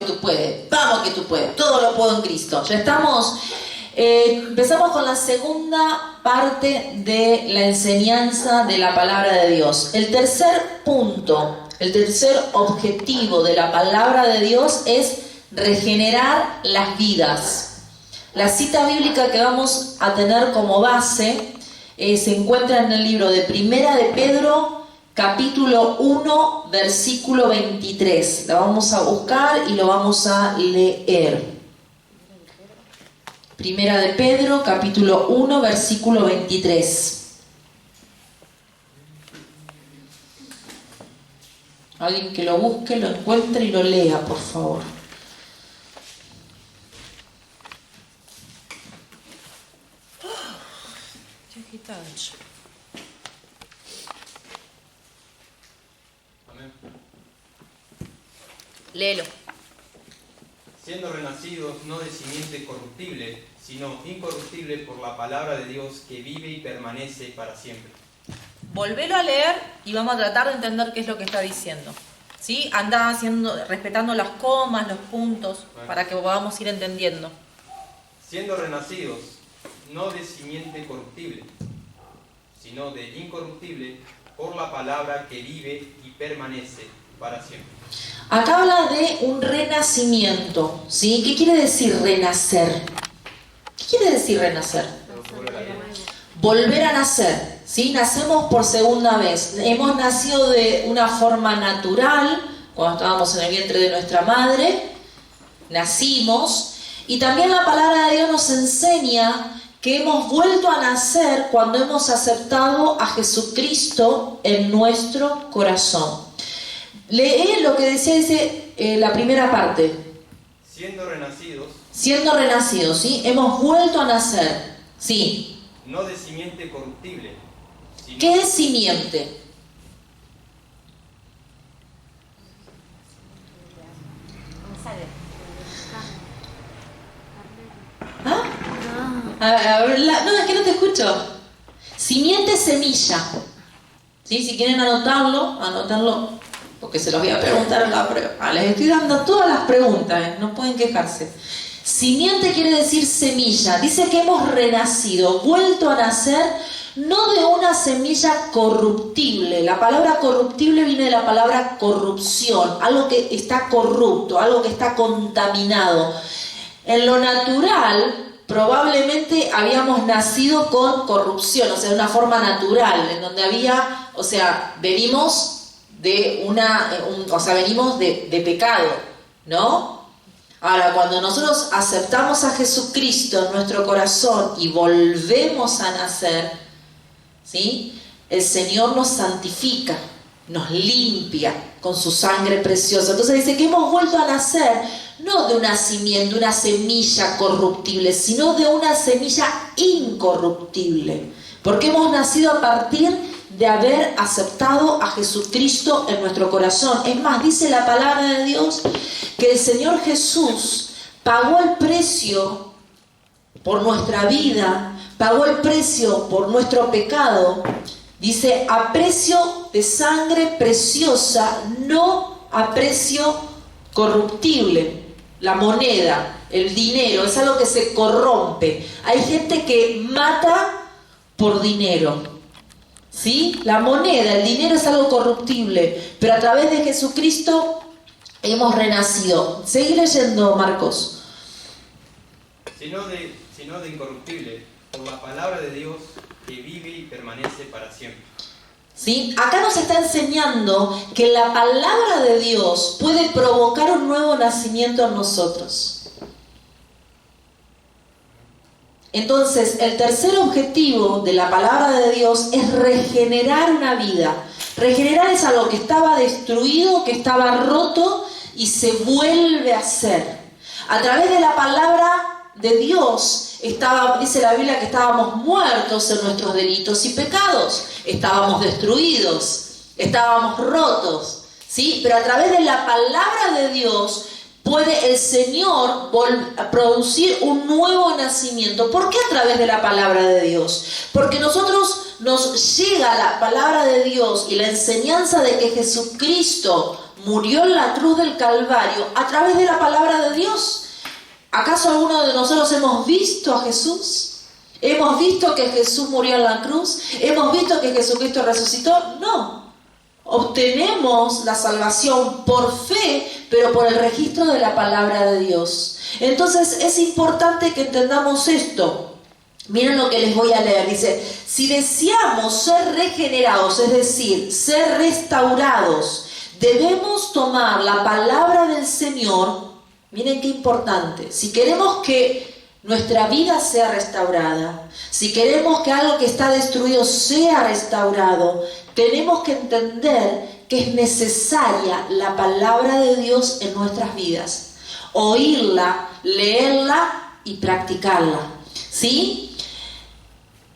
tú puedes, vamos que tú puedes, todo lo puedo en Cristo. Ya estamos, empezamos con la segunda parte de la enseñanza de la palabra de Dios. El tercer punto, el tercer objetivo de la palabra de Dios es regenerar las vidas. La cita bíblica que vamos a tener como base se encuentra en el libro de Primera de Pedro, capítulo 1, versículo 23. La vamos a buscar y lo vamos a leer. Primera de Pedro, capítulo 1, versículo 23. Alguien que lo busque, lo encuentre y lo lea, por favor. Qué agitado yo. Amén. Léelo. Siendo renacidos no de simiente corruptible, sino incorruptible por la palabra de Dios que vive y permanece para siempre. Volvelo a leer y vamos a tratar de entender qué es lo que está diciendo. ¿Sí? Anda respetando las comas, los puntos, para que podamos ir entendiendo. Siendo renacidos no de simiente corruptible, sino de incorruptible por la palabra que vive y permanece para siempre. Acá habla de un renacimiento, ¿sí? ¿Qué quiere decir renacer? ¿Qué quiere decir renacer? Volver a nacer, ¿sí? Nacemos por segunda vez. Hemos nacido de una forma natural, cuando estábamos en el vientre de nuestra madre, nacimos, y también la palabra de Dios nos enseña que hemos vuelto a nacer cuando hemos aceptado a Jesucristo en nuestro corazón. Lee lo que dice la primera parte. Siendo renacidos, ¿sí? Hemos vuelto a nacer, ¿sí? no de simiente corruptible, sino ¿Qué es simiente? ¿Ah? A ver, no, es que no te escucho. Simiente es semilla. ¿Sí? Si quieren anotarlo, porque se los voy a preguntar en la prueba. Les estoy dando todas las preguntas, no pueden quejarse. Simiente quiere decir semilla. Dice que hemos renacido, vuelto a nacer, no de una semilla corruptible. La palabra corruptible viene de la palabra corrupción, algo que está corrupto, algo que está contaminado. En lo natural, probablemente habíamos nacido con corrupción, o sea, de una forma natural, en donde había, o sea, venimos de pecado, ¿no? Ahora, cuando nosotros aceptamos a Jesucristo en nuestro corazón y volvemos a nacer, ¿sí? El Señor nos santifica, nos limpia con su sangre preciosa. Entonces dice que hemos vuelto a nacer no de una simiente, una semilla corruptible, sino de una semilla incorruptible, porque hemos nacido a partir de haber aceptado a Jesucristo en nuestro corazón. Es más, dice la palabra de Dios que el Señor Jesús pagó el precio por nuestra vida, pagó el precio por nuestro pecado. Dice, a precio de sangre preciosa, no a precio corruptible. La moneda, el dinero, es algo que se corrompe. Hay gente que mata por dinero. ¿Sí? La moneda, el dinero es algo corruptible, pero a través de Jesucristo hemos renacido. Seguí leyendo, Marcos. sino de incorruptible por la palabra de Dios que vive y permanece para siempre. ¿Sí? Acá nos está enseñando que la palabra de Dios puede provocar un nuevo nacimiento en nosotros. Entonces, el tercer objetivo de la palabra de Dios es regenerar una vida. Regenerar es algo que estaba destruido, que estaba roto y se vuelve a hacer. A través de la palabra de Dios, dice la Biblia que estábamos muertos en nuestros delitos y pecados. Estábamos destruidos, estábamos rotos, ¿sí? Pero a través de la palabra de Dios puede el Señor producir un nuevo nacimiento. ¿Por qué a través de la palabra de Dios? Porque nos llega la palabra de Dios y la enseñanza de que Jesucristo murió en la cruz del Calvario a través de la palabra de Dios. ¿Acaso alguno de nosotros hemos visto a Jesús? ¿Hemos visto que Jesús murió en la cruz? ¿Hemos visto que Jesucristo resucitó? No. Obtenemos la salvación por fe, pero por el registro de la palabra de Dios. Entonces es importante que entendamos esto. Miren lo que les voy a leer. Dice, si deseamos ser regenerados, es decir, ser restaurados, debemos tomar la palabra del Señor. Miren qué importante. Si queremos que nuestra vida sea restaurada, si queremos que algo que está destruido sea restaurado, tenemos que entender que es necesaria la palabra de Dios en nuestras vidas. Oírla, leerla y practicarla. ¿Sí?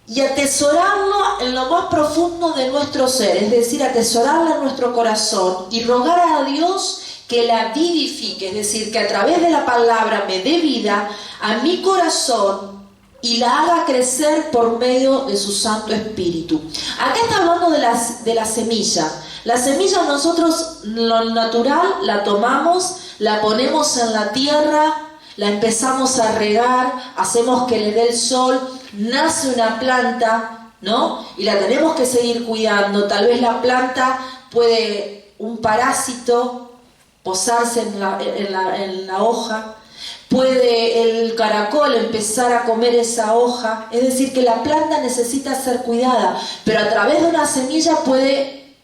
Y atesorarlo en lo más profundo de nuestro ser, es decir, atesorarla en nuestro corazón y rogar a Dios que la vivifique, es decir, que a través de la palabra me dé vida a mi corazón y la haga crecer por medio de su Santo Espíritu. Acá está hablando de la semilla. La semilla nosotros, lo natural, la tomamos, la ponemos en la tierra, la empezamos a regar, hacemos que le dé el sol, nace una planta, ¿no? Y la tenemos que seguir cuidando. Tal vez la planta puede, un parásito, posarse en la hoja, puede el caracol empezar a comer esa hoja, es decir, que la planta necesita ser cuidada, pero a través de una semilla puede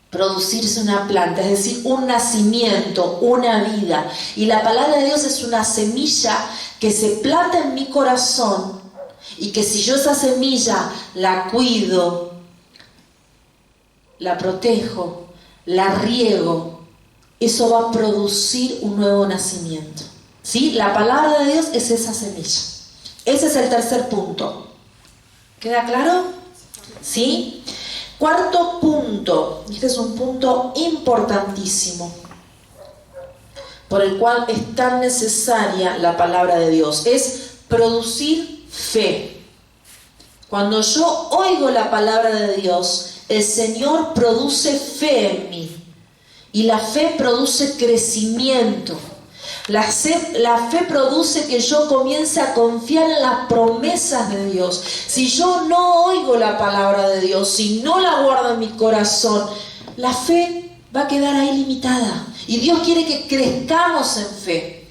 producirse una planta, es decir, un nacimiento, una vida. Y la palabra de Dios es una semilla que se planta en mi corazón y que si yo esa semilla la cuido, la protejo, la riego, eso va a producir un nuevo nacimiento. ¿Sí? La palabra de Dios es esa semilla. Ese es el tercer punto. ¿Queda claro? ¿Sí? Cuarto punto. Este es un punto importantísimo, por el cual es tan necesaria la palabra de Dios. Es producir fe. Cuando yo oigo la palabra de Dios, el Señor produce fe en mí. Y la fe produce crecimiento. La fe produce que yo comience a confiar en las promesas de Dios. Si yo no oigo la palabra de Dios, si no la guardo en mi corazón, la fe va a quedar ahí limitada. Y Dios quiere que crezcamos en fe.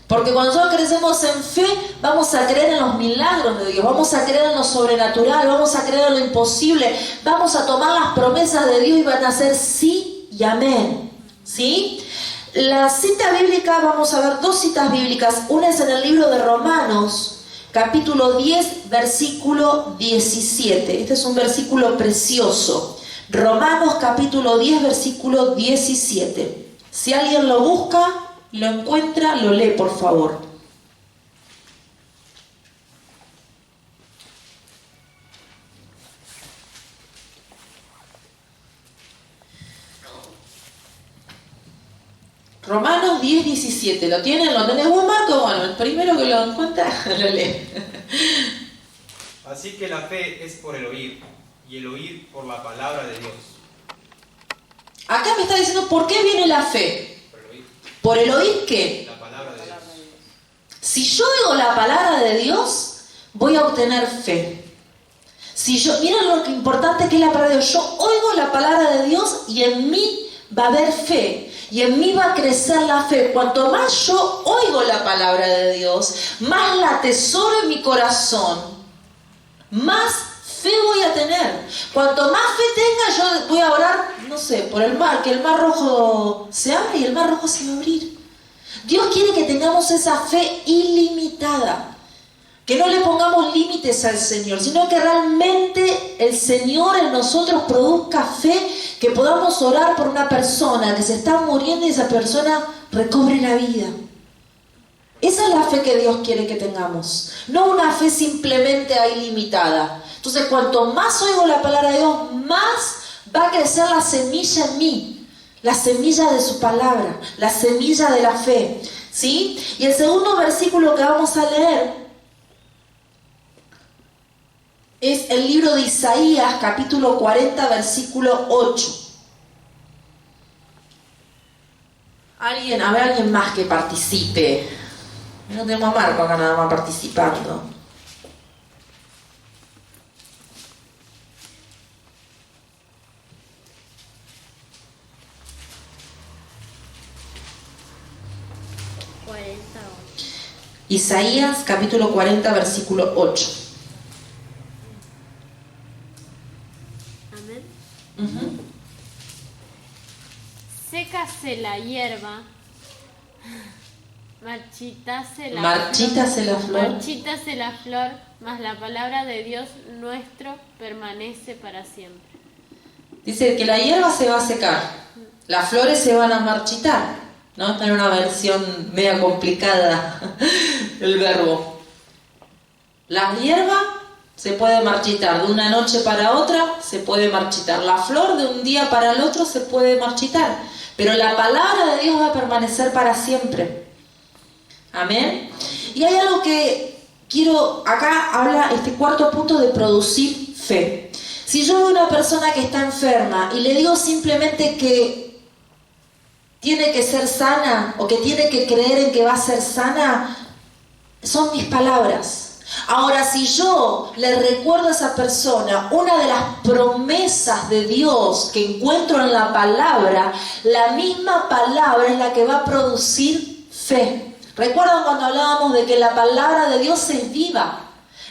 Porque cuando nosotros crecemos en fe, vamos a creer en los milagros de Dios, vamos a creer en lo sobrenatural, vamos a creer en lo imposible, vamos a tomar las promesas de Dios y van a ser sí y amén. ¿Sí? La cita bíblica, vamos a ver dos citas bíblicas. Una es en el libro de Romanos, capítulo 10, versículo 17. Este es un versículo precioso. Romanos, capítulo 10, versículo 17. Si alguien lo busca, lo encuentra, lo lee, por favor. Romanos 10, 17. ¿Lo tienen? ¿Lo tenés vos, Marco? Bueno, el primero que lo encuentra, lo lee. Así que la fe es por el oír, y el oír por la palabra de Dios. Acá me está diciendo, ¿por qué viene la fe? Por el oír. ¿Por el oír qué? La palabra de Dios. Si yo oigo la palabra de Dios, voy a obtener fe. Miren lo que importante que es la palabra de Dios. Yo oigo la palabra de Dios y en mí va a haber fe. Y en mí va a crecer la fe. Cuanto más yo oigo la palabra de Dios, más la atesoro en mi corazón, más fe voy a tener. Cuanto más fe tenga, yo voy a orar, no sé, por el mar, que el mar rojo se abre y el mar rojo se va a abrir. Dios quiere que tengamos esa fe ilimitada. Que no le pongamos límites al Señor, sino que realmente el Señor en nosotros produzca fe, que podamos orar por una persona que se está muriendo y esa persona recobre la vida. Esa es la fe que Dios quiere que tengamos, no una fe simplemente ahí limitada. Entonces, cuanto más oigo la palabra de Dios, más va a crecer la semilla en mí, la semilla de su palabra, la semilla de la fe, ¿sí? Y el segundo versículo que vamos a leer es el libro de Isaías, capítulo 40, versículo 8. alguien, a ver alguien más que participe. No tenemos a Marco acá nada más participando. Isaías capítulo 40 versículo 8. Amén. Uh-huh. Sécase la hierba, marchítase la flor, mas la palabra de Dios nuestro permanece para siempre. Dice que la hierba se va a secar, las flores se van a marchitar. ¿No? Está en una versión media complicada el verbo. La hierba se puede marchitar de una noche para otra, se puede marchitar. La flor de un día para el otro se puede marchitar. Pero la palabra de Dios va a permanecer para siempre. Amén. Y hay algo que quiero, acá habla este cuarto punto de producir fe. Si yo veo una persona que está enferma y le digo simplemente que tiene que ser sana o que tiene que creer en que va a ser sana, son mis palabras. Ahora, si yo le recuerdo a esa persona una de las promesas de Dios que encuentro en la palabra, la misma palabra es la que va a producir fe. ¿Recuerdan cuando hablábamos de que la palabra de Dios es viva?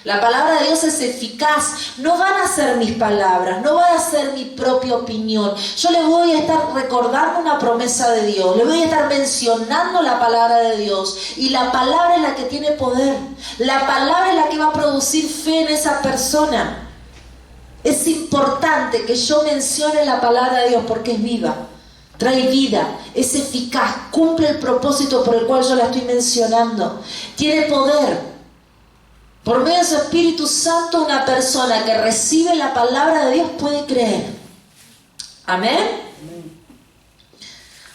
La palabra de Dios es eficaz. No van a ser mis palabras, no van a ser mi propia opinión. Yo les voy a estar recordando una promesa de Dios, les voy a estar mencionando la palabra de Dios. Y la palabra es la que tiene poder. La palabra es la que va a producir fe en esa persona. Es importante que yo mencione la palabra de Dios porque es viva. Trae vida, es eficaz, cumple el propósito por el cual yo la estoy mencionando. Tiene poder. Por medio de su Espíritu Santo, una persona que recibe la palabra de Dios puede creer. Amén.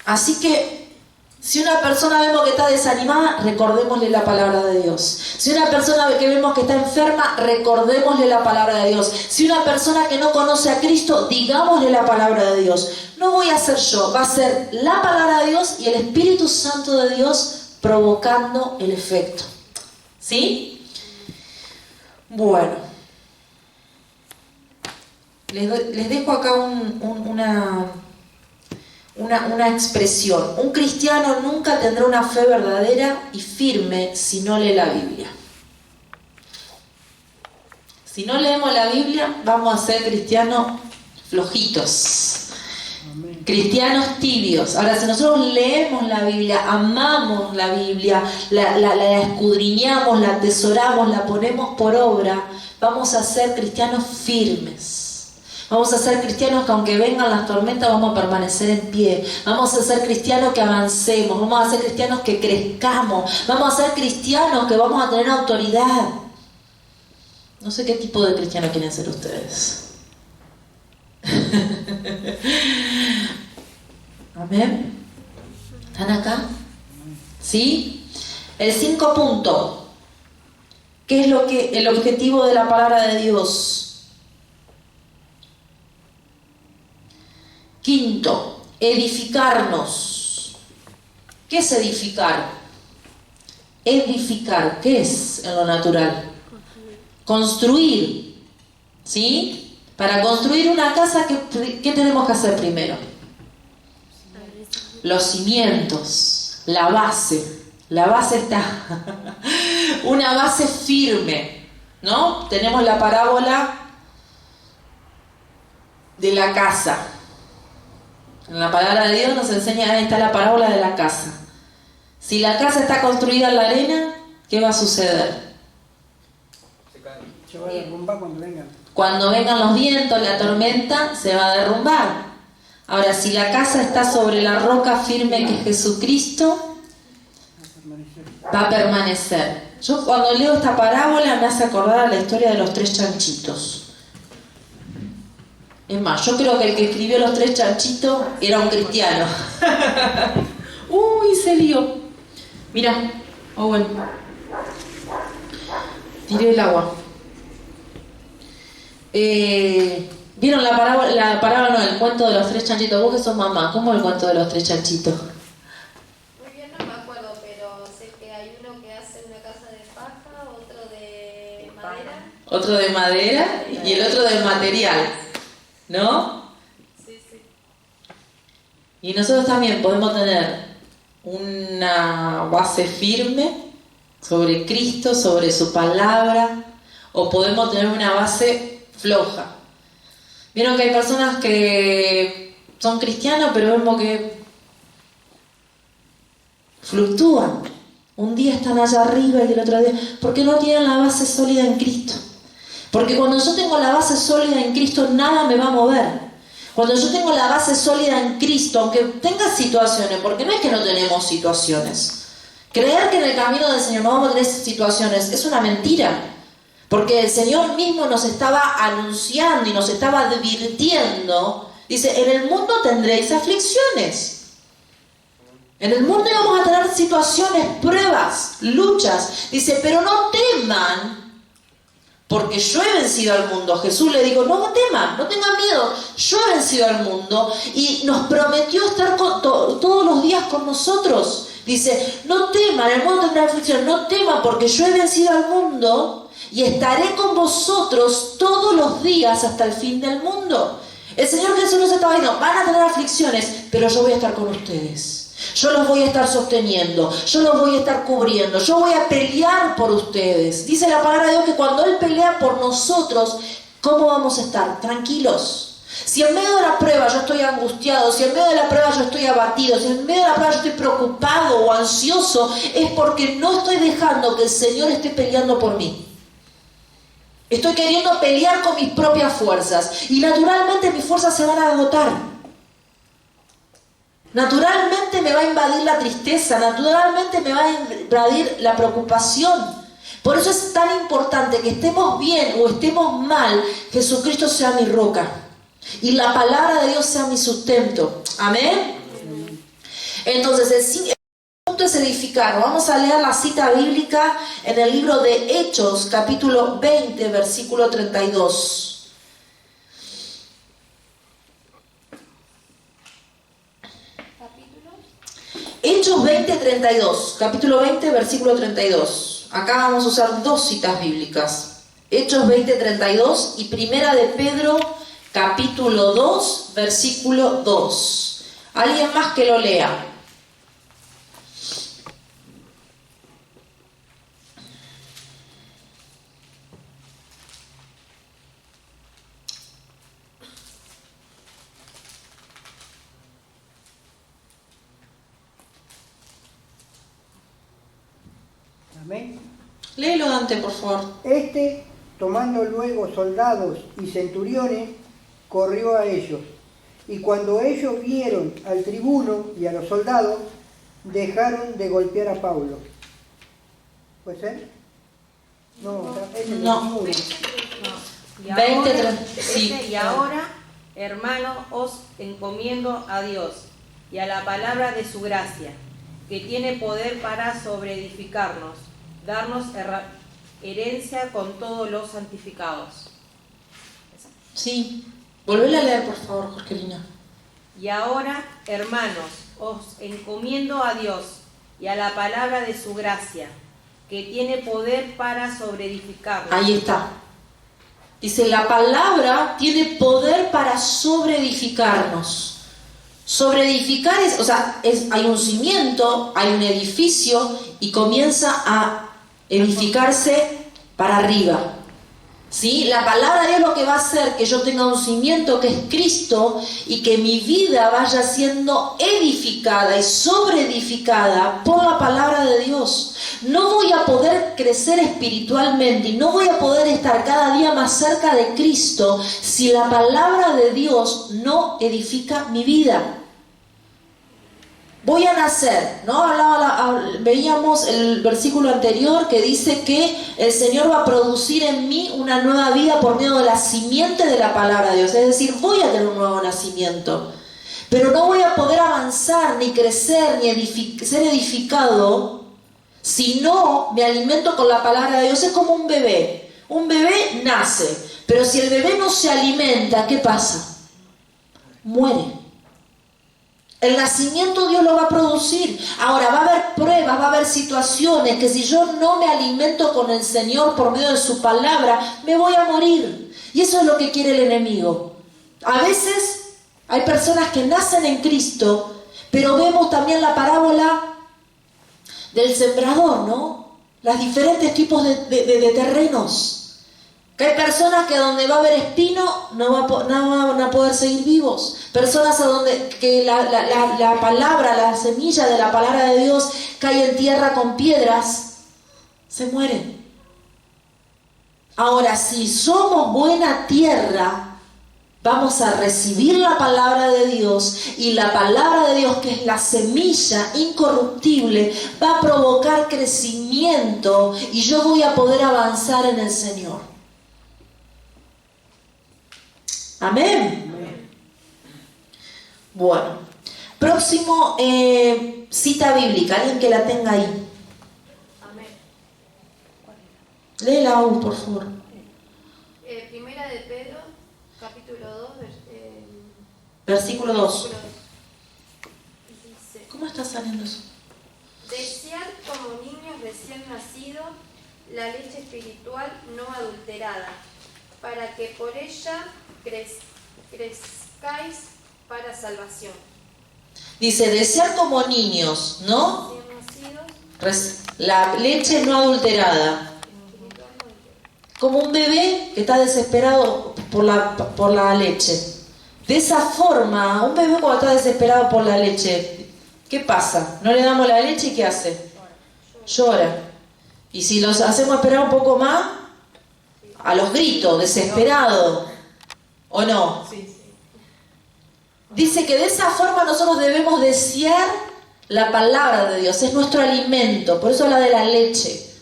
Así que, si una persona vemos que está desanimada, recordémosle la palabra de Dios. Si una persona que vemos que está enferma, recordémosle la palabra de Dios. Si una persona que no conoce a Cristo, digámosle la palabra de Dios. No voy a ser yo, va a ser la palabra de Dios y el Espíritu Santo de Dios provocando el efecto. ¿Sí? Bueno, les dejo acá una expresión. Un cristiano nunca tendrá una fe verdadera y firme si no lee la Biblia. Si no leemos la Biblia, vamos a ser cristianos flojitos. Cristianos tibios. Ahora, si nosotros leemos la Biblia, amamos la Biblia, la escudriñamos, la atesoramos, la ponemos por obra, vamos a ser cristianos firmes. Vamos a ser cristianos que aunque vengan las tormentas vamos a permanecer en pie. Vamos a ser cristianos que avancemos. Vamos a ser cristianos que crezcamos. Vamos a ser cristianos que vamos a tener autoridad. No sé qué tipo de cristianos quieren ser ustedes. Amén. ¿Están acá? ¿Sí? El 5 punto. ¿Qué es el objetivo de la palabra de Dios? Quinto, edificarnos. ¿Qué es edificar? Edificar, ¿qué es en lo natural? Construir. ¿Sí? Para construir una casa, ¿qué tenemos que hacer primero? Los cimientos, la base. La base está una base firme, ¿no? Tenemos la parábola de la casa. En la palabra de Dios nos enseña, ahí está la parábola de la casa. Si la casa está construida en la arena, ¿qué va a suceder? Se va a derrumbar cuando vengan. Cuando vengan los vientos, la tormenta, se va a derrumbar. Ahora, si la casa está sobre la roca firme que es Jesucristo, va a permanecer. Yo cuando leo esta parábola me hace acordar a la historia de los 3 chanchitos. Es más, yo creo que el que escribió los 3 chanchitos era un cristiano. Uy, se lió. Mira, bueno. Tiré el agua. ¿Vieron la parábola, no, el cuento de los 3 chanchitos? Vos que sos mamá, ¿cómo es el cuento de los 3 chanchitos? otro de madera y el otro de material, ¿no? Sí, sí. Y nosotros también podemos tener una base firme sobre Cristo, sobre su palabra, o podemos tener una base floja. Vieron que hay personas que son cristianos, pero vemos que fluctúan. Un día están allá arriba y el otro día, porque no tienen la base sólida en Cristo. Porque cuando yo tengo la base sólida en Cristo, nada me va a mover. Cuando yo tengo la base sólida en Cristo, aunque tenga situaciones, porque no es que no tenemos situaciones. Creer que en el camino del Señor no vamos a tener situaciones es una mentira. Porque el Señor mismo nos estaba anunciando y nos estaba advirtiendo. Dice, en el mundo tendréis aflicciones. En el mundo íbamos a tener situaciones, pruebas, luchas. Dice, pero no teman, porque yo he vencido al mundo. Jesús le dijo, no teman, no tengan miedo. Yo he vencido al mundo y nos prometió estar todos los días con nosotros. Dice, no teman, el mundo tendrá aflicción. No teman, porque yo he vencido al mundo y estaré con vosotros todos los días hasta el fin del mundo. El Señor Jesús nos estaba diciendo, van a tener aflicciones, pero yo voy a estar con ustedes. Yo los voy a estar sosteniendo, yo los voy a estar cubriendo, yo voy a pelear por ustedes. Dice la palabra de Dios que cuando Él pelea por nosotros, ¿cómo vamos a estar? Tranquilos. Si en medio de la prueba yo estoy angustiado, si en medio de la prueba yo estoy abatido, si en medio de la prueba yo estoy preocupado o ansioso, es porque no estoy dejando que el Señor esté peleando por mí. Estoy queriendo pelear con mis propias fuerzas y naturalmente mis fuerzas se van a agotar. Naturalmente me va a invadir la tristeza, naturalmente me va a invadir la preocupación. Por eso es tan importante que estemos bien o estemos mal, Jesucristo sea mi roca y la palabra de Dios sea mi sustento. Amén. Entonces el punto es edificar. Vamos a leer la cita bíblica en el libro de Hechos, capítulo 20, versículo 32. Hechos 20, 32, capítulo 20, versículo 32. Acá vamos a usar dos citas bíblicas. Hechos 20, 32 y Primera de Pedro, capítulo 2, versículo 2. ¿Alguien más que lo lea? Amén. Léelo, Dante, por favor. Tomando luego soldados y centuriones, corrió a ellos. Y cuando ellos vieron al tribuno y a los soldados, dejaron de golpear a Pablo. ¿Puede ser? No, es el No. 21. Y ahora, 20, sí. y ahora, hermanos, os encomiendo a Dios y a la palabra de su gracia, que tiene poder para sobreedificarnos, darnos herencia con todos los santificados. Sí. Volvele a leer, por favor, Jorgelina. Y ahora, hermanos, os encomiendo a Dios y a la palabra de su gracia, que tiene poder para sobreedificarnos. Ahí está. Dice, la palabra tiene poder para sobreedificarnos. Sobreedificar es, o sea, hay un cimiento, hay un edificio y comienza a edificarse para arriba. ¿Sí? La palabra de Dios lo que va a hacer que yo tenga un cimiento que es Cristo y que mi vida vaya siendo edificada y sobreedificada por la palabra de Dios. No voy a poder crecer espiritualmente y no voy a poder estar cada día más cerca de Cristo si la palabra de Dios no edifica mi vida. Voy a nacer, ¿no? Veíamos el versículo anterior que dice que el Señor va a producir en mí una nueva vida por medio de la simiente de la palabra de Dios. Es decir, voy a tener un nuevo nacimiento. Pero no voy a poder avanzar, ni crecer, ni ser edificado si no me alimento con la palabra de Dios. Es como un bebé. Un bebé nace, pero si el bebé no se alimenta, ¿qué pasa? Muere. El nacimiento Dios lo va a producir. Ahora va a haber pruebas, va a haber situaciones que si yo no me alimento con el Señor por medio de su palabra, me voy a morir. Y eso es lo que quiere el enemigo. A veces hay personas que nacen en Cristo, pero vemos también la parábola del sembrador, ¿no? Los diferentes tipos de terrenos. Que hay personas que donde va a haber espino no van a poder seguir vivos. Personas a donde que la palabra, la semilla de la palabra de Dios cae en tierra con piedras, se mueren. Ahora, si somos buena tierra, vamos a recibir la palabra de Dios, y la palabra de Dios, que es la semilla incorruptible, va a provocar crecimiento y yo voy a poder avanzar en el Señor. Amén. Bueno, próximo cita bíblica, alguien que la tenga ahí. Amén. Léela, por favor. Primera de Pedro, capítulo 2, Versículo 2. dice: ¿Cómo está saliendo eso? Desear como niños recién nacidos la leche espiritual no adulterada, para que por ella crezcáis para salvación. Dice, desear como niños, ¿no? Recién nacidos, La leche no adulterada. Como un bebé que está desesperado por la leche. De esa forma, un bebé cuando está desesperado por la leche, ¿qué pasa? No le damos la leche y ¿qué hace? Llora. Y si los hacemos esperar un poco más, a los gritos, desesperado. ¿O no? Dice que de esa forma nosotros debemos desear la palabra de Dios. Es nuestro alimento. Por eso habla de la leche.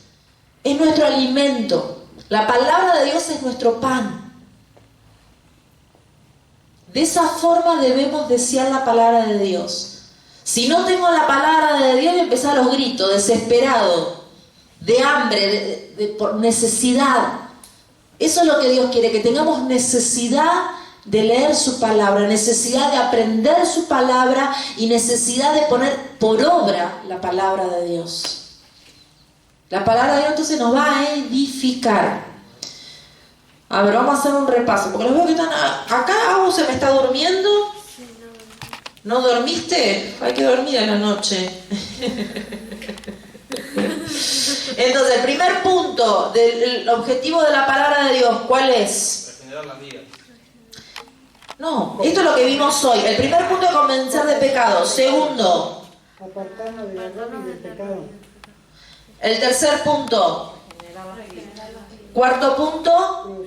Es nuestro alimento. La palabra de Dios es nuestro pan. De esa forma debemos desear la palabra de Dios. Si no tengo la palabra de Dios, voy a empezar los gritos, desesperado, de hambre, por necesidad. Eso es lo que Dios quiere, que tengamos necesidad de leer su palabra, necesidad de aprender su palabra y necesidad de poner por obra la palabra de Dios. La palabra de Dios entonces nos va a edificar. A ver, vamos a hacer un repaso, porque los veo que están acá. ¿Algo se me está durmiendo? ¿No dormiste? Hay que dormir en la noche. Entonces, el primer punto del objetivo de la palabra de Dios, ¿cuál es? Regenerar las vidas. No, esto es lo que vimos hoy. El primer punto es convencer de pecado. Segundo, Apartarnos del error y del pecado. el tercer punto. Cuarto punto,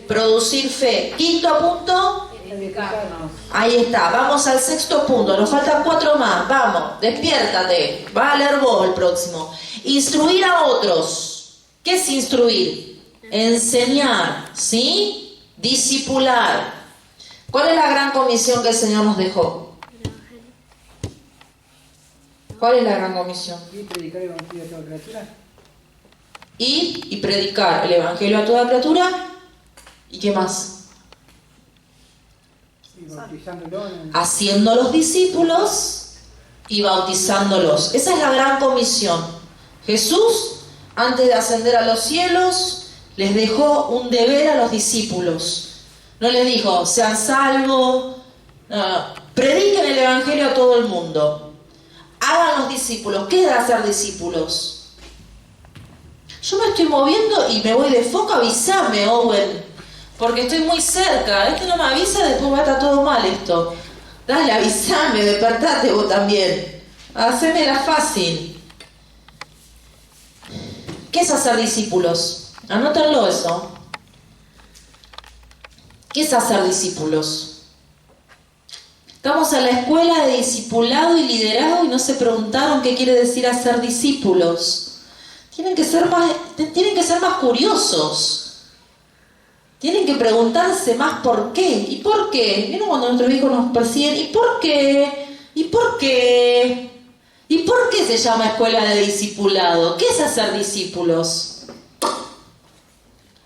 producir fe. Quinto punto, Edificarnos. ahí está. Vamos al sexto punto. Nos faltan 4 más. Vamos, despiértate. Va a leer vos el próximo. Instruir a otros. ¿Qué es instruir? Enseñar, ¿sí? Discipular. ¿Cuál es la gran comisión que el Señor nos dejó? ¿Cuál es la gran comisión? Y predicar el evangelio a toda criatura. Ir y predicar el evangelio a toda criatura. ¿Y qué más? Y bautizándolo en el... Haciendo los discípulos y bautizándolos. Esa es la gran comisión. Jesús, antes de ascender a los cielos, les dejó un deber a los discípulos. No les dijo, sean salvos, prediquen el evangelio a todo el mundo. Hagan los discípulos. ¿Qué es hacer discípulos? Yo me estoy moviendo y me voy de foco, avísame, Owen, porque estoy muy cerca. Este no me avisa, después va a estar todo mal esto. Dale, avísame, despertate vos también. Hacémela fácil. ¿Qué es hacer discípulos? Anótenlo eso. ¿Qué es hacer discípulos? Estamos en la escuela de discipulado y liderazgo y no se preguntaron qué quiere decir hacer discípulos. Tienen que ser más curiosos. Tienen que preguntarse más por qué. ¿Y por qué? ¿Vieron cuando nuestros hijos nos persiguen? ¿Y por qué? ¿Y por qué? ¿Y por qué se llama escuela de discipulado? ¿Qué es hacer discípulos?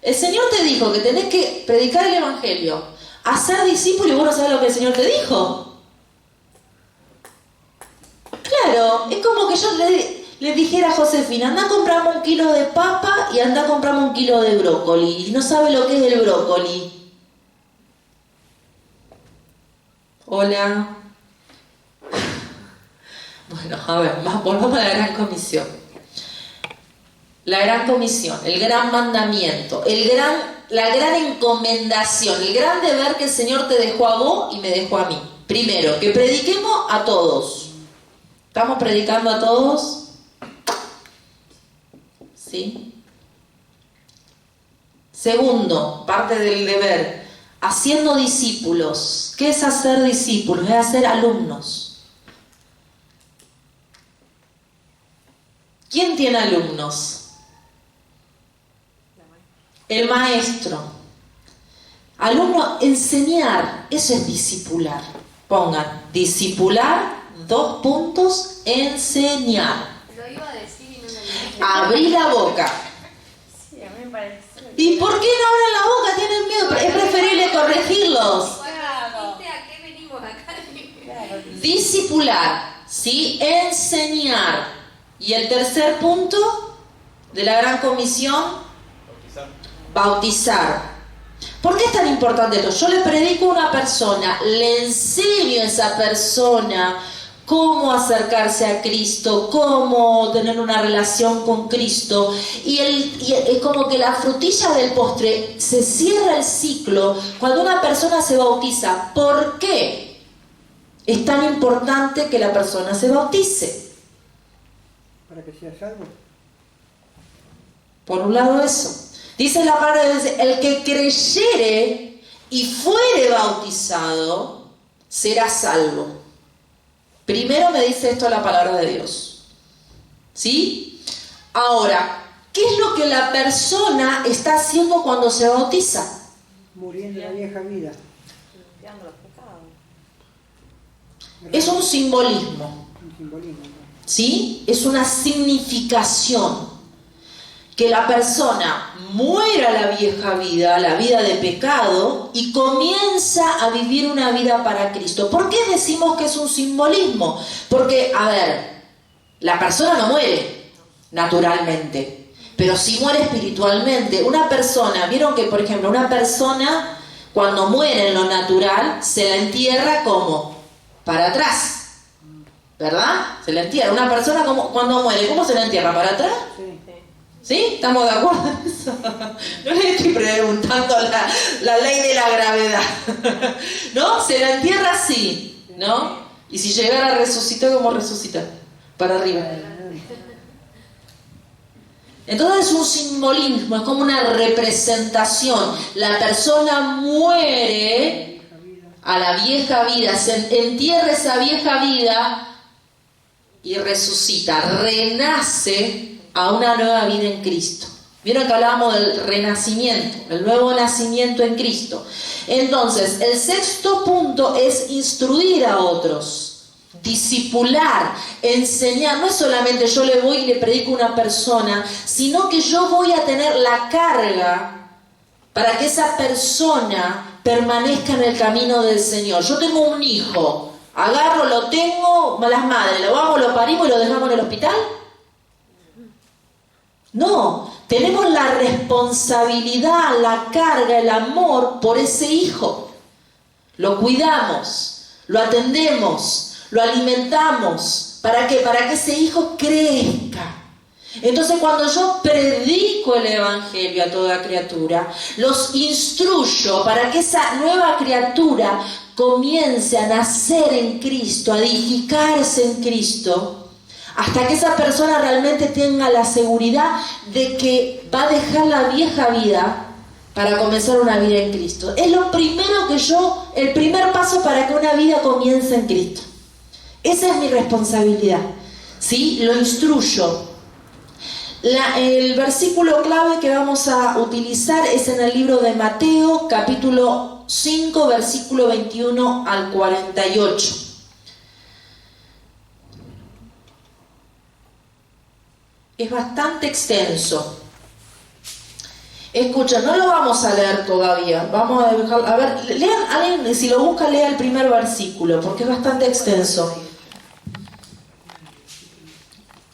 El Señor te dijo que tenés que predicar el evangelio, hacer discípulos, y vos no sabés lo que el Señor te dijo. Claro, es como que yo le dijera a Josefina, anda a comprarme 1 kilo de papa y anda a comprarme 1 kilo de brócoli. Y no sabe lo que es el brócoli. Hola. Bueno, a ver, volvamos a la gran comisión. La gran comisión, el gran mandamiento, la gran encomendación, el gran deber que el Señor te dejó a vos y me dejó a mí. Primero, que prediquemos a todos. ¿Estamos predicando a todos? ¿Sí? Segundo, parte del deber, haciendo discípulos. ¿Qué es hacer discípulos? Es hacer alumnos. ¿Quién tiene alumnos? El maestro. Alumno, enseñar, eso es discipular. Pongan, discipular, 2 puntos, enseñar. Lo iba a decir y no lo dije. Abrí la boca. Sí, a mí me parece. ¿Y por qué no abren la boca? Tienen miedo. Es preferible corregirlos. ¿Viste a qué venimos acá? Discipular, ¿sí? Enseñar. Y el tercer punto de la gran comisión, bautizar. ¿Por qué es tan importante esto? Yo le predico a una persona, le enseño a esa persona cómo acercarse a Cristo, cómo tener una relación con Cristo. Y es como que la frutilla del postre, se cierra el ciclo cuando una persona se bautiza. ¿Por qué es tan importante que la persona se bautice? Para que sea salvo. Por un lado eso. Dice la palabra de Dios, el que creyere y fuere bautizado, será salvo. Primero me dice esto la palabra de Dios. ¿Sí? Ahora, ¿qué es lo que la persona está haciendo cuando se bautiza? Muriendo la vieja vida. Limpiando los pecados. Es un simbolismo. Un simbolismo. ¿Sí? Es una significación. Que la persona muera la vieja vida, la vida de pecado, y comienza a vivir una vida para Cristo. ¿Por qué decimos que es un simbolismo? Porque, a ver, la persona no muere naturalmente, pero sí muere espiritualmente. Una persona, vieron que, por ejemplo, una persona cuando muere en lo natural, se la entierra como para atrás. ¿Verdad? Se la entierra. Una persona cuando muere, ¿cómo se la entierra? ¿Para atrás? Sí. ¿Sí? ¿Estamos de acuerdo en eso? No le estoy preguntando la ley de la gravedad. ¿No? Se la entierra así, ¿no? Y si llegara a resucitar, ¿cómo resucita? Para arriba. Entonces es un simbolismo, es como una representación. La persona muere a la vieja vida, se entierra esa vieja vida y resucita, renace a una nueva vida en Cristo. Vieron que hablábamos del renacimiento, el nuevo nacimiento en Cristo. Entonces, el sexto punto es instruir a otros, discipular, enseñar. No es solamente yo le voy y le predico a una persona, sino que yo voy a tener la carga para que esa persona permanezca en el camino del Señor. Yo tengo un hijo, agarro, lo tengo, las madres, lo vamos, lo parimos y lo dejamos en el hospital. No, tenemos la responsabilidad, la carga, el amor por ese hijo. Lo cuidamos, lo atendemos, lo alimentamos. ¿Para qué? Para que ese hijo crezca. Entonces, cuando yo predico el Evangelio a toda criatura, los instruyo para que esa nueva criatura comience a nacer en Cristo, a edificarse en Cristo, hasta que esa persona realmente tenga la seguridad de que va a dejar la vieja vida para comenzar una vida en Cristo. Es lo primero el primer paso para que una vida comience en Cristo. Esa es mi responsabilidad, ¿sí? Lo instruyo. El versículo clave que vamos a utilizar es en el libro de Mateo, capítulo 5, versículo 21 al 48. Es bastante extenso. Escucha, no lo vamos a leer todavía. Vamos a dejar, a ver, lean, alguien, si lo busca, lea el primer versículo, porque es bastante extenso.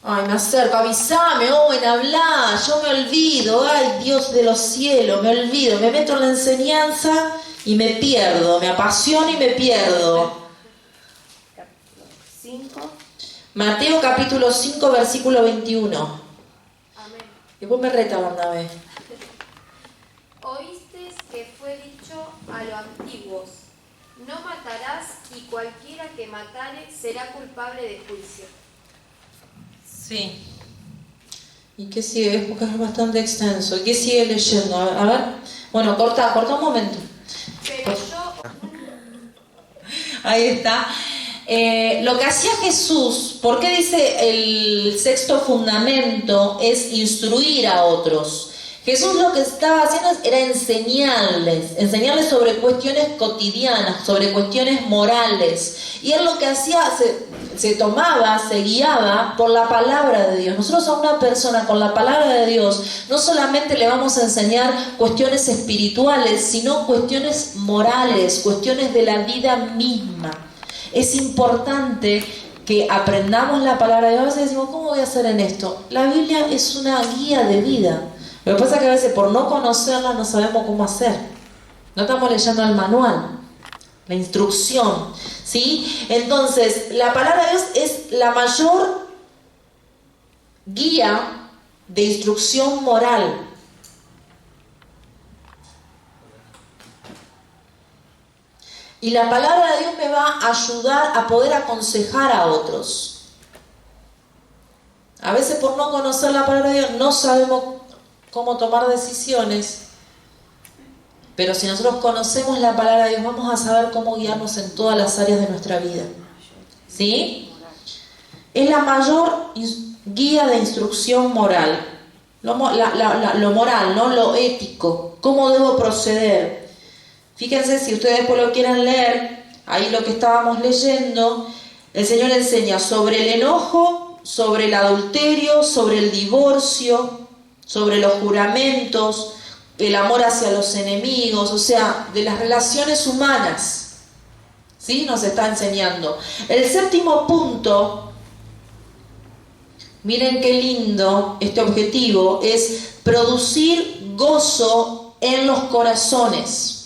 Ay, me acerco, avísame, Owen, hablá, yo me olvido, ay, Dios de los cielos, me olvido, me meto en la enseñanza y me pierdo, me apasiono y me pierdo. Capítulo 5. Mateo capítulo 5, versículo 21. Amén. Después me reta, Bernabé. Oísteis que fue dicho a los antiguos, no matarás, y cualquiera que matare será culpable de juicio. Sí. ¿Y qué sigue? Porque es bastante extenso. ¿Qué sigue leyendo? A ver. Bueno, corta un momento. Pero yo, Ahí está. Lo que hacía Jesús, ¿por qué dice el sexto fundamento? Es instruir a otros. Jesús lo que estaba haciendo era enseñarles sobre cuestiones cotidianas, sobre cuestiones morales. Y él lo que hacía, se guiaba por la palabra de Dios. Nosotros a una persona con la palabra de Dios no solamente le vamos a enseñar cuestiones espirituales, sino cuestiones morales, cuestiones de la vida misma. Es importante que aprendamos la palabra de Dios. A veces decimos, ¿cómo voy a hacer en esto? La Biblia es una guía de vida. Lo que pasa es que a veces por no conocerla no sabemos cómo hacer. No estamos leyendo el manual, la instrucción, ¿sí? Entonces, la palabra de Dios es la mayor guía de instrucción moral. Y la palabra de Dios me va a ayudar a poder aconsejar a otros. A veces por no conocer la palabra de Dios no sabemos cómo tomar decisiones, pero si nosotros conocemos la palabra de Dios vamos a saber cómo guiarnos en todas las áreas de nuestra vida. ¿Sí? Es la mayor guía de instrucción moral. Lo moral, ¿no? Lo ético. ¿Cómo debo proceder? Fíjense, si ustedes después lo quieren leer, ahí lo que estábamos leyendo, el Señor enseña sobre el enojo, sobre el adulterio, sobre el divorcio, sobre los juramentos, el amor hacia los enemigos, o sea, de las relaciones humanas. ¿Sí? Nos está enseñando. El séptimo punto, miren qué lindo este objetivo, es producir gozo en los corazones.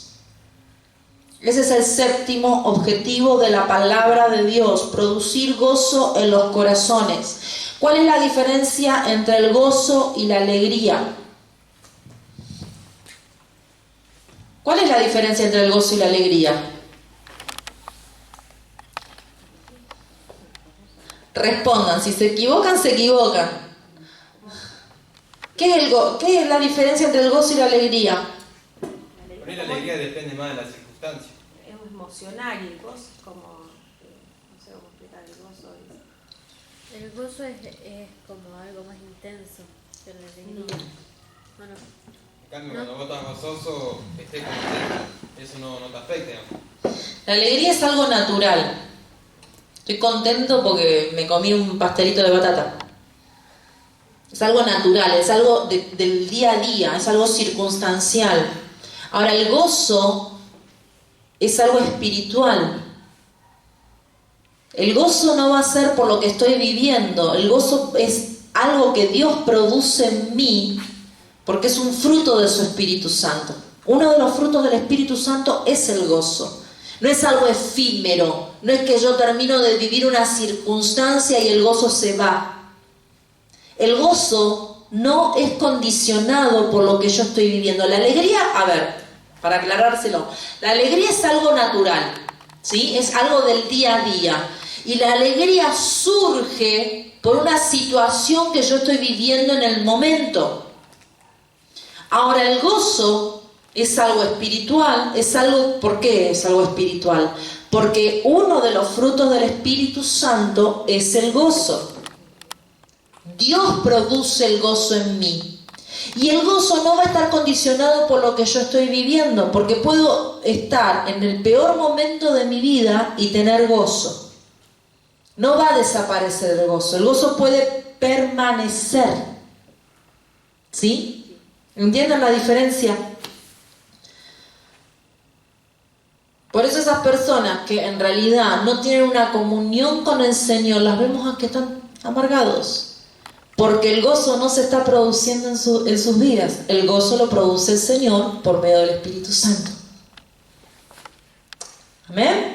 Ese es el séptimo objetivo de la palabra de Dios, producir gozo en los corazones. ¿Cuál es la diferencia entre el gozo y la alegría? ¿Cuál es la diferencia entre el gozo y la alegría? Respondan, si se equivocan, se equivocan. ¿Qué es la diferencia entre el gozo y la alegría? Por ahí la alegría depende más de las circunstancias. Es emocional y el gozo es como, no sé cómo explicar el gozo. El gozo es como algo más intenso que la alegría. Bueno, En cambio, cuando vos estás gozoso, estés contento, eso no te afecta, digamos. La alegría es algo natural. Estoy contento porque me comí un pastelito de batata. Es algo natural, es algo del día a día, es algo circunstancial. Ahora, el gozo es algo espiritual. El gozo no va a ser por lo que estoy viviendo. El gozo es algo que Dios produce en mí porque es un fruto de su Espíritu Santo. Uno de los frutos del Espíritu Santo es el gozo. No es algo efímero. No es que yo termino de vivir una circunstancia y el gozo se va. El gozo no es condicionado por lo que yo estoy viviendo. La alegría, a ver, para aclarárselo, la alegría es algo natural, ¿sí? Es algo del día a día. Y la alegría surge por una situación que yo estoy viviendo en el momento. Ahora, el gozo es algo espiritual, ¿por qué es algo espiritual? Porque uno de los frutos del Espíritu Santo es el gozo. Dios produce el gozo en mí. Y el gozo no va a estar condicionado por lo que yo estoy viviendo, porque puedo estar en el peor momento de mi vida y tener gozo. No va a desaparecer el gozo puede permanecer. ¿Sí? ¿Entienden la diferencia? Por eso esas personas que en realidad no tienen una comunión con el Señor, las vemos que están amargados. Porque el gozo no se está produciendo en sus vidas. El gozo lo produce el Señor por medio del Espíritu Santo. ¿Amén?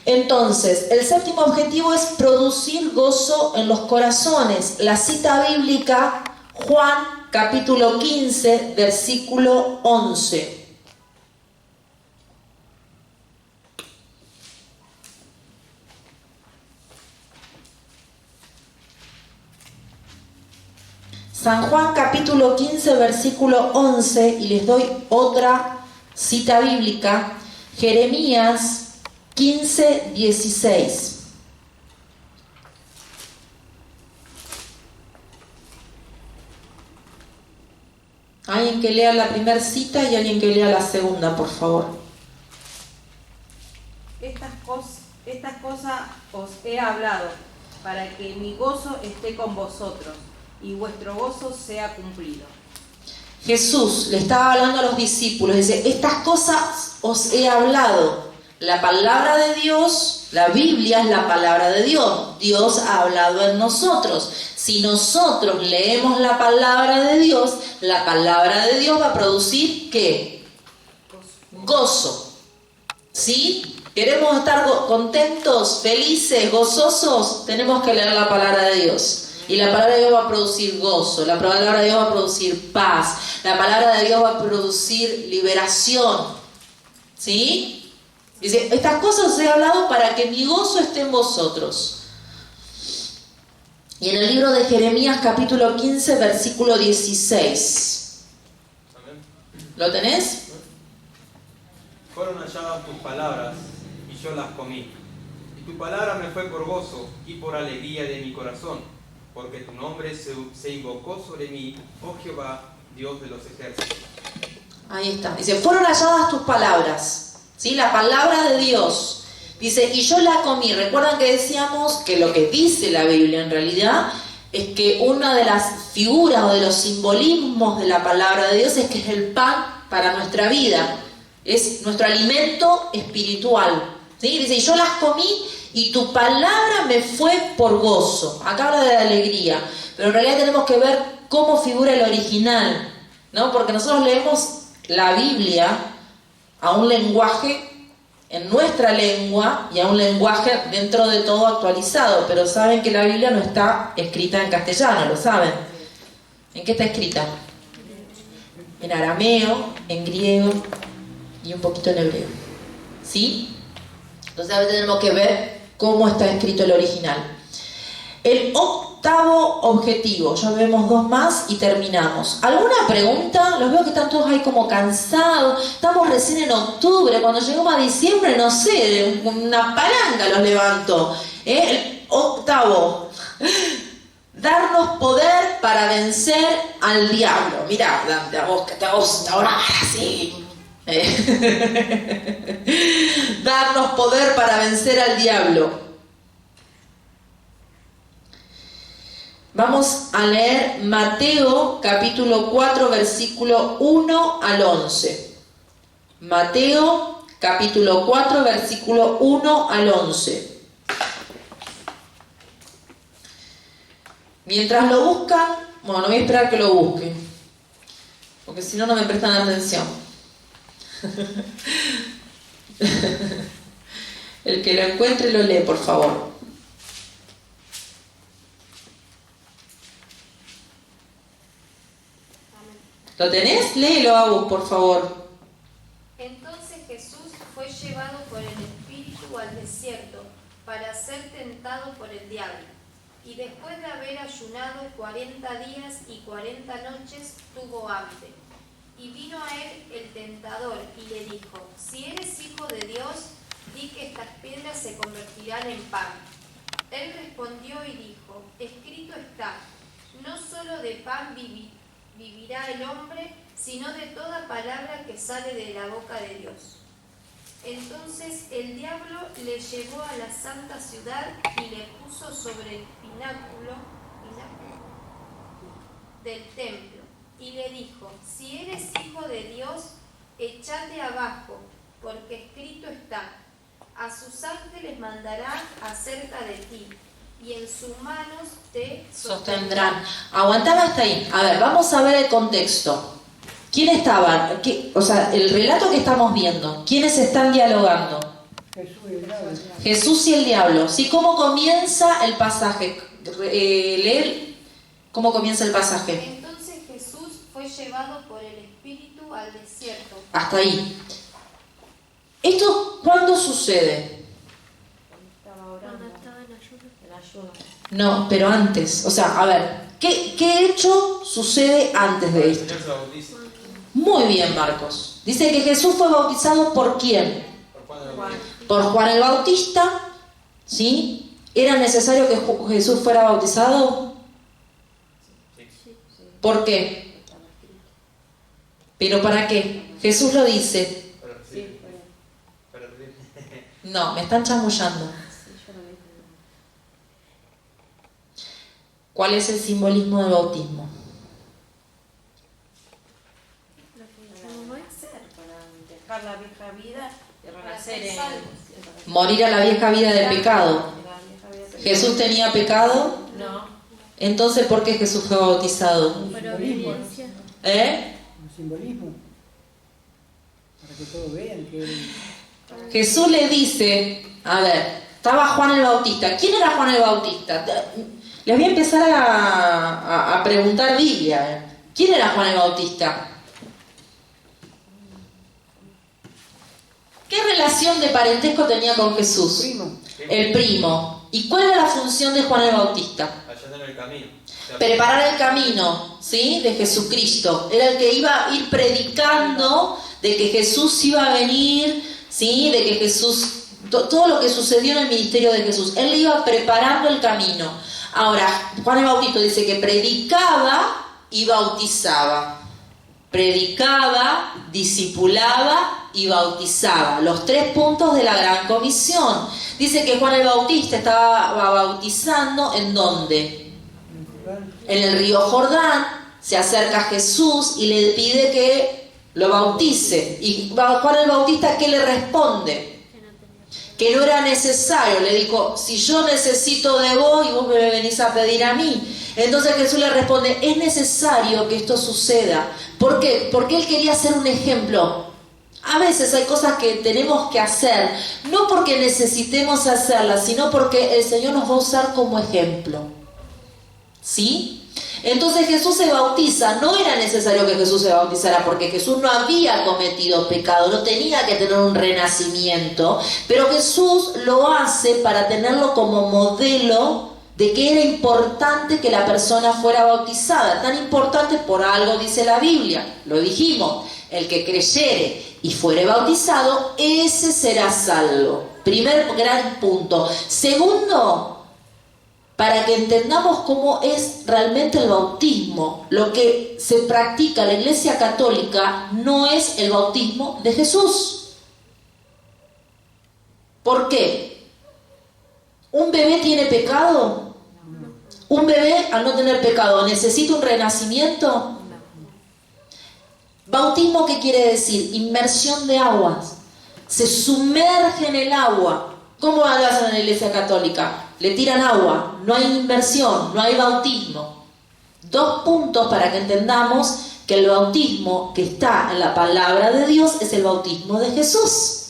Entonces, el séptimo objetivo es producir gozo en los corazones. La cita bíblica, Juan capítulo 15, versículo 11. San Juan capítulo 15, versículo 11, y les doy otra cita bíblica, Jeremías 15, 16. Alguien que lea la primera cita y alguien que lea la segunda, por favor. Estas cosas os he hablado, para que mi gozo esté con vosotros y vuestro gozo sea cumplido. Jesús le estaba hablando a los discípulos, dice, estas cosas os he hablado. La palabra de Dios, la Biblia es la palabra de Dios. Dios ha hablado en nosotros. Si nosotros leemos la palabra de Dios, la palabra de Dios va a producir ¿qué? Gozo. ¿Sí? ¿Queremos estar contentos, felices, gozosos? Tenemos que leer la palabra de Dios. Y la palabra de Dios va a producir gozo, la palabra de Dios va a producir paz, la palabra de Dios va a producir liberación. ¿Sí? Dice, estas cosas os he hablado para que mi gozo esté en vosotros. Y en el libro de Jeremías capítulo 15, versículo 16. ¿Lo tenés? Fueron halladas tus palabras y yo las comí. Y tu palabra me fue por gozo y por alegría de mi corazón. Porque tu nombre se invocó sobre mí, oh Jehová, Dios de los ejércitos. Ahí está. Dice, fueron halladas tus palabras. ¿Sí? La palabra de Dios. Dice, y yo la comí. Recuerdan que decíamos que lo que dice la Biblia en realidad es que una de las figuras o de los simbolismos de la palabra de Dios es que es el pan para nuestra vida. Es nuestro alimento espiritual. ¿Sí? Dice, y yo las comí y tu palabra me fue por gozo. Acá habla de la alegría, pero en realidad tenemos que ver cómo figura el original, ¿no? Porque nosotros leemos la Biblia a un lenguaje en nuestra lengua y a un lenguaje dentro de todo actualizado, pero saben que la Biblia no está escrita en castellano, ¿lo saben? ¿En qué está escrita? En arameo, en griego y un poquito en hebreo. ¿Sí? Entonces a veces tenemos que ver cómo está escrito el original. El octavo objetivo, ya vemos dos más y terminamos. ¿Alguna pregunta? Los veo que están todos ahí como cansados. Estamos recién en octubre, cuando llegamos a diciembre, no sé, una palanca los levanto. El octavo, darnos poder para vencer al diablo. Mirá, Dante, a vos que te gusta ahora así. Darnos poder para vencer al diablo. Vamos a leer Mateo capítulo 4 versículo 1 al 11. Mateo capítulo 4 versículo 1 al 11. Mientras lo buscan, bueno, no voy a esperar que lo busquen, porque si no, no me prestan atención. El que lo encuentre lo lee, por favor. ¿Lo tenés? Léelo, Agus, por favor. Entonces Jesús fue llevado por el Espíritu al desierto para ser tentado por el diablo. Y después de haber ayunado 40 días y 40 noches, tuvo hambre. Y vino a él el tentador y le dijo, si eres hijo de Dios, di que estas piedras se convertirán en pan. Él respondió y dijo, escrito está, no solo de pan vivirá el hombre, sino de toda palabra que sale de la boca de Dios. Entonces el diablo le llevó a la santa ciudad y le puso sobre el pináculo del templo. Y le dijo, si eres hijo de Dios, échate abajo, porque escrito está, a sus ángeles mandará acerca de ti, y en sus manos te Sostendrán. Aguantame hasta ahí. A ver, vamos a ver el contexto. ¿Quién estaba? O sea, el relato que estamos viendo. ¿Quiénes están dialogando? Jesús y el diablo. Jesús y el diablo. ¿Sí? ¿Cómo comienza el pasaje? Leer cómo comienza el pasaje. Entonces Jesús fue llevado por el Espíritu al desierto. Hasta ahí. ¿Esto cuándo sucede? Cuando estaba en ayuno. No, pero antes. O sea, a ver, ¿qué hecho sucede antes de El esto? Señor se bautiza Muy bien, Marcos. Dice que Jesús fue bautizado ¿por quién? por Juan el Bautista. Por Juan el Bautista. ¿Sí? ¿Era necesario que Jesús fuera bautizado? Sí. ¿Por qué? ¿Pero para qué? Jesús lo dice. Para recibir. Para recibir. No, me están chamullando. ¿Cuál es el simbolismo del bautismo? Para dejar la vieja vida y renacer en Morir a la vieja vida del pecado. la vieja vida. ¿Jesús tenía pecado? No. Entonces, ¿por qué Jesús fue bautizado? Un Por simbolismo. obediencia. Un simbolismo. Para que todos vean que él... Jesús le dice, a ver, estaba Juan el Bautista. ¿Quién era Juan el Bautista? Les voy a empezar a preguntar Biblia. ¿Quién era Juan el Bautista? ¿Qué relación de parentesco tenía con Jesús? Primo. El primo. ¿Y cuál era la función de Juan el Bautista? Allanar el camino. Preparar el camino, ¿sí? De Jesucristo. Era el que iba a ir predicando de que Jesús iba a venir, ¿sí? De que Jesús, todo lo que sucedió en el ministerio de Jesús, él iba preparando el camino. Ahora, Juan el Bautista dice que predicaba y bautizaba. Predicaba, discipulaba y bautizaba. Los 3 puntos de la gran comisión. Dice que Juan el Bautista estaba bautizando ¿en dónde? En el río Jordán. Se acerca a Jesús y le pide que lo bautice. Y Juan el Bautista, ¿qué le responde? Que no era necesario. Le dijo, si yo necesito de vos y vos me venís a pedir a mí. Entonces Jesús le responde, es necesario que esto suceda. ¿Por qué? Porque él quería ser un ejemplo. A veces hay cosas que tenemos que hacer, no porque necesitemos hacerlas, sino porque el Señor nos va a usar como ejemplo. ¿Sí? Entonces Jesús se bautiza. No era necesario que Jesús se bautizara porque Jesús no había cometido pecado, no tenía que tener un renacimiento, pero Jesús lo hace para tenerlo como modelo de que era importante que la persona fuera bautizada. Tan importante por algo dice la Biblia, lo dijimos, el que creyere y fuere bautizado, ese será salvo. Primer gran punto. Segundo, para que entendamos cómo es realmente el bautismo, lo que se practica en la Iglesia Católica no es el bautismo de Jesús. ¿Por qué? ¿Un bebé tiene pecado? ¿Un bebé al no tener pecado necesita un renacimiento? ¿Bautismo qué quiere decir? Inmersión de aguas. Se sumerge en el agua. ¿Cómo lo hacen en la Iglesia Católica? Le tiran agua, no hay inmersión, no hay bautismo. 2 puntos para que entendamos que el bautismo que está en la palabra de Dios es el bautismo de Jesús.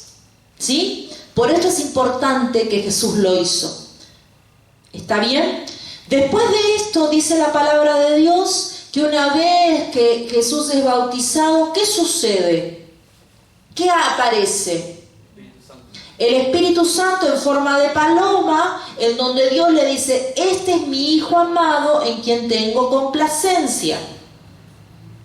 ¿Sí? Por eso es importante que Jesús lo hizo. ¿Está bien? Después de esto dice la palabra de Dios que una vez que Jesús es bautizado, ¿qué sucede? ¿Qué aparece? El Espíritu Santo en forma de paloma, en donde Dios le dice, este es mi Hijo amado en quien tengo complacencia.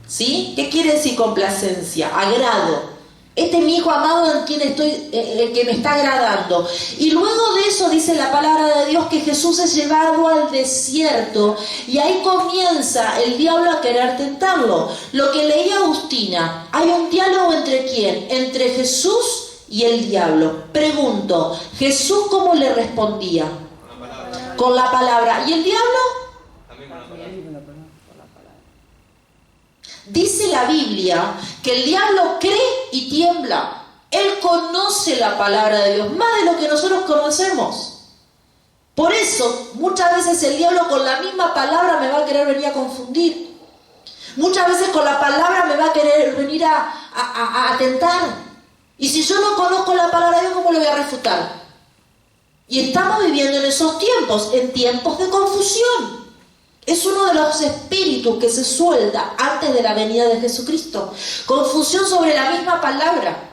¿Sí? ¿Qué quiere decir complacencia? Agrado. Este es mi Hijo amado en quien estoy, el que me está agradando. Y luego de eso dice la palabra de Dios que Jesús es llevado al desierto y ahí comienza el diablo a querer tentarlo. Lo que leía Agustina, hay un diálogo entre ¿quién? Entre Jesús y el diablo. Pregunto, ¿Jesús cómo le respondía? Con la palabra. Con la palabra. ¿Y el diablo? También con la palabra. Dice la Biblia que el diablo cree y tiembla. Él conoce la palabra de Dios más de lo que nosotros conocemos. Por eso, muchas veces el diablo con la misma palabra me va a querer venir a confundir. Muchas veces con la palabra me va a querer venir a tentar. Y si yo no conozco la palabra de Dios, ¿cómo lo voy a refutar? Y estamos viviendo en esos tiempos, en tiempos de confusión. Es uno de los espíritus que se suelta antes de la venida de Jesucristo. Confusión sobre la misma palabra.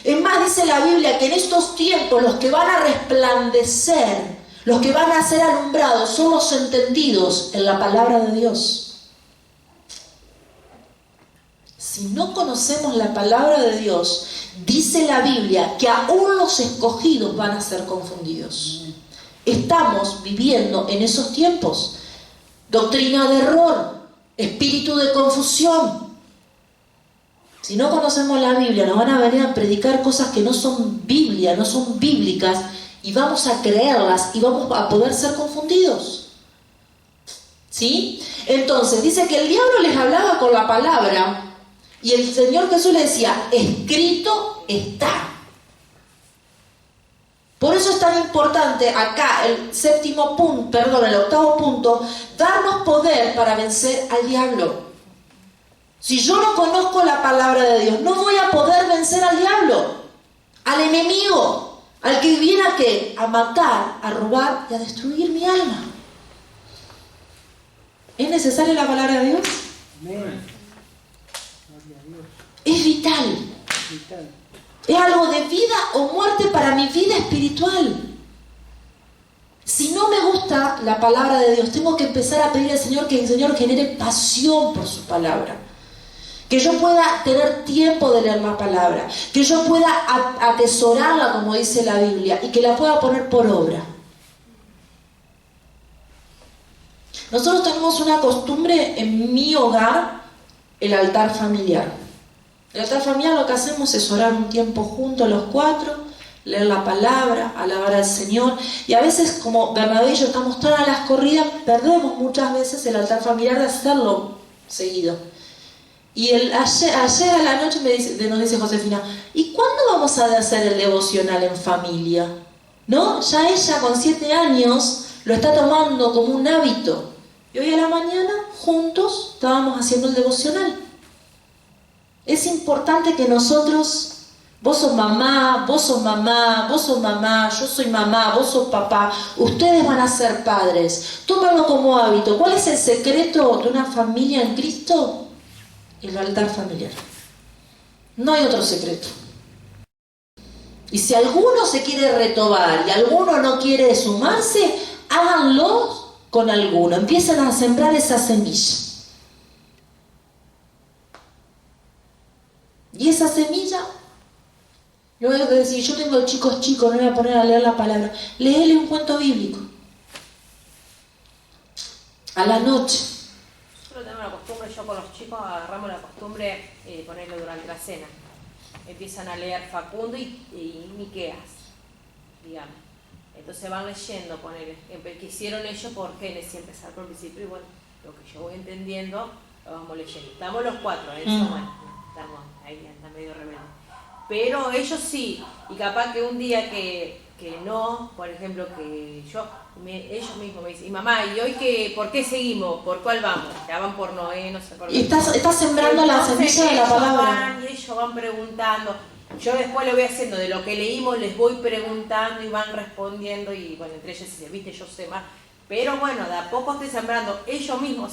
Es más, dice la Biblia que en estos tiempos los que van a resplandecer, los que van a ser alumbrados, son los entendidos en la palabra de Dios. Si no conocemos la palabra de Dios, dice la Biblia que aún los escogidos van a ser confundidos. Estamos viviendo en esos tiempos. Doctrina de error, espíritu de confusión. Si no conocemos la Biblia, nos van a venir a predicar cosas que no son Biblia, no son bíblicas, y vamos a creerlas y vamos a poder ser confundidos. ¿Sí? Entonces, dice que el diablo les hablaba con la palabra y el Señor Jesús le decía, escrito está. Por eso es tan importante acá, el octavo punto, darnos poder para vencer al diablo. Si yo no conozco la palabra de Dios, no voy a poder vencer al diablo, al enemigo, al que viene a ¿qué? A matar, a robar y a destruir mi alma. ¿Es necesaria la palabra de Dios? Amén. Gloria a Dios. Es vital. Vital. Es algo de vida o muerte para mi vida espiritual. Si no me gusta la palabra de Dios, tengo que empezar a pedir al Señor que el Señor genere pasión por su palabra. Que yo pueda tener tiempo de leer la palabra. Que yo pueda atesorarla, como dice la Biblia, y que la pueda poner por obra. Nosotros tenemos una costumbre en mi hogar, el altar familiar. El altar familiar lo que hacemos es orar un tiempo juntos los cuatro, leer la palabra, alabar al Señor. Y a veces, como Bernabé y yo estamos tan a las corridas, perdemos muchas veces el altar familiar de hacerlo seguido. Y ayer a la noche nos dice Josefina, ¿y cuándo vamos a hacer el devocional en familia? ¿No? Ya ella con 7 años lo está tomando como un hábito. Y hoy a la mañana, juntos, estábamos haciendo el devocional. Es importante que nosotros, vos sos mamá, vos sos mamá, vos sos mamá, yo soy mamá, vos sos papá, ustedes van a ser padres. Tómalo como hábito. ¿Cuál es el secreto de una familia en Cristo? El altar familiar. No hay otro secreto. Y si alguno se quiere retobar y alguno no quiere sumarse, háganlo con alguno. Empiecen a sembrar esa semilla. Y esa semilla, no voy a decir, yo tengo chicos, no me voy a poner a leer la palabra. Léele un cuento bíblico. A la noche. Nosotros tenemos la costumbre, yo con los chicos agarramos la costumbre de ponerlo durante la cena. Empiezan a leer Facundo y Miqueas, digamos. Entonces van leyendo, que hicieron ellos por Génesis, empezar por el principio, y bueno, lo que yo voy entendiendo, lo vamos leyendo. Estamos los 4, bueno, estamos ahí, anda medio rebelde. Pero ellos sí, y capaz que un día que no, por ejemplo, que ellos mismos me dicen, y mamá, ¿y hoy por qué seguimos? ¿Por cuál vamos? Ya van por Noé, no sé por qué. Y estás sembrando la semilla de la palabra. Y ellos van preguntando. Yo después lo voy haciendo, de lo que leímos les voy preguntando y van respondiendo, y bueno, entre ellos dicen, viste, yo sé más. Pero bueno, de a poco estoy sembrando, ellos mismos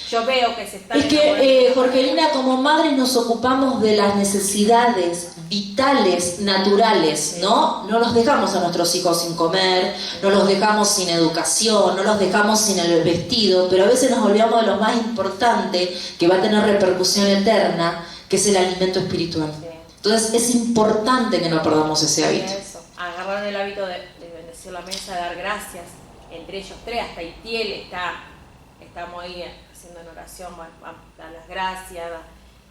yo veo que se están... Es que, Jorgelina, como madres nos ocupamos de las necesidades vitales, naturales, ¿no? No los dejamos a nuestros hijos sin comer, no los dejamos sin educación, no los dejamos sin el vestido, pero a veces nos olvidamos de lo más importante, que va a tener repercusión eterna, que es el alimento espiritual. Sí. Entonces es importante que no perdamos ese hábito. Eso. Agarraron el hábito de bendecir la mesa, de dar gracias. Entre ellos 3, hasta Itiel estamos ahí haciendo en oración, dar las gracias,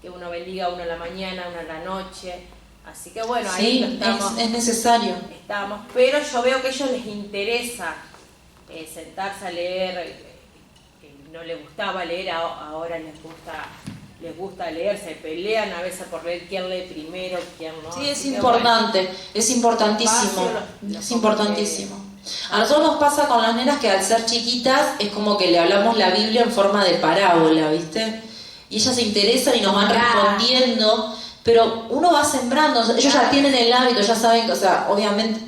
que uno bendiga, uno en la mañana, uno en la noche. Así que bueno, sí, ahí estamos. Es necesario. Estamos, pero yo veo que a ellos les interesa sentarse a leer, no les gustaba leer, ahora les gusta leer, se pelean a veces por leer quién lee primero, quién no. Sí, es importante, bueno, es importantísimo, es importantísimo. A nosotros nos pasa con las nenas que al ser chiquitas es como que le hablamos la Biblia en forma de parábola, ¿viste? Y ellas se interesan y nos van respondiendo, pero uno va sembrando, ellos ya tienen el hábito, ya saben que, o sea, obviamente,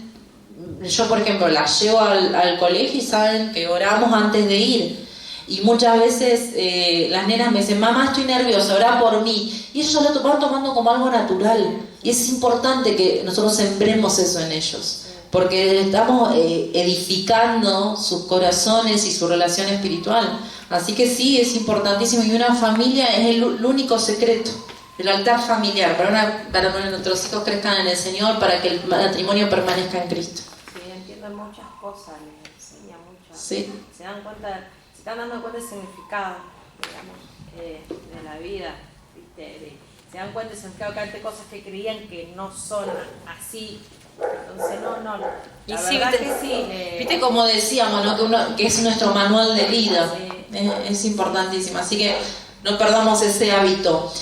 yo por ejemplo las llevo al colegio y saben que oramos antes de ir. Y muchas veces las nenas me dicen, mamá, estoy nerviosa, orá por mí. Y ellos lo van tomando como algo natural. Y es importante que nosotros sembremos eso en ellos, porque estamos edificando sus corazones y su relación espiritual. Así que sí, es importantísimo. Y una familia es el único secreto, el altar familiar, para que nuestros hijos crezcan en el Señor, para que el matrimonio permanezca en Cristo. Sí, entienden muchas cosas, les enseña mucho. Sí. Se están dando cuenta del significado, digamos, de la vida, ¿viste? Se dan cuenta del significado que hay cosas que creían que no son así. Entonces, no. Y La sí, verdad viste, que sí. viste como decíamos, ¿no? que es nuestro manual de vida. Sí. Es importantísimo. Así que no perdamos ese hábito.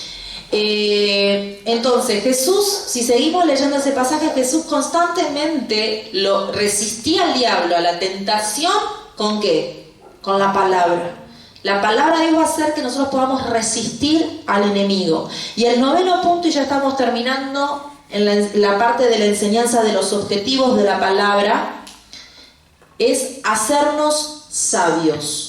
Entonces, Jesús, si seguimos leyendo ese pasaje, Jesús constantemente lo resistía al diablo, a la tentación, ¿con qué? Con la palabra. La palabra de Dios va a hacer que nosotros podamos resistir al enemigo. Y el 9º punto, y ya estamos terminando en la parte de la enseñanza de los objetivos de la palabra, es hacernos sabios.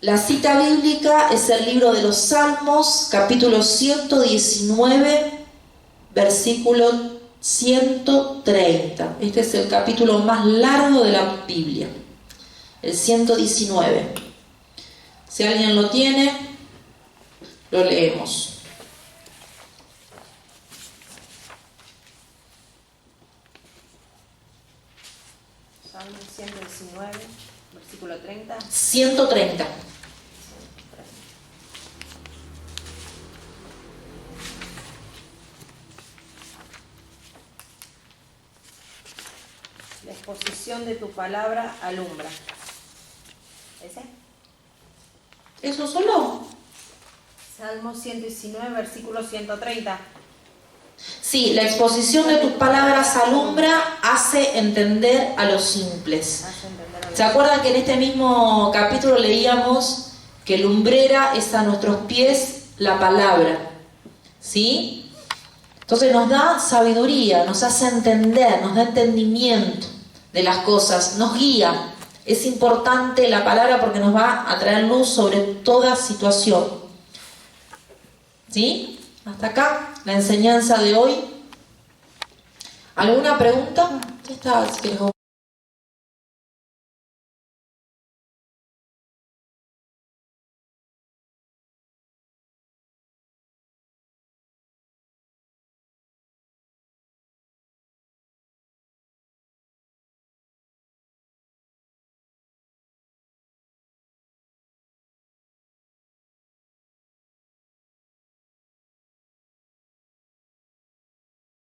La cita bíblica es el libro de los Salmos, capítulo 119, versículo 130. Este es el capítulo más largo de la Biblia, el 119. Si alguien lo tiene, lo leemos. Salmo 119, versículo 30. 130. La exposición de tu palabra alumbra. ¿Ese? ¿Eso solo? Salmo 119, versículo 130. Sí, la exposición de tus palabras alumbra, hace entender a los simples. Hace entender a los- ¿Se acuerdan que en este mismo capítulo leíamos que lumbrera es a nuestros pies la palabra? ¿Sí? Entonces nos da sabiduría, nos hace entender, nos da entendimiento de las cosas, nos guía. Es importante la palabra porque nos va a traer luz sobre toda situación. ¿Sí? Hasta acá la enseñanza de hoy. ¿Alguna pregunta? Ya está, si quieres.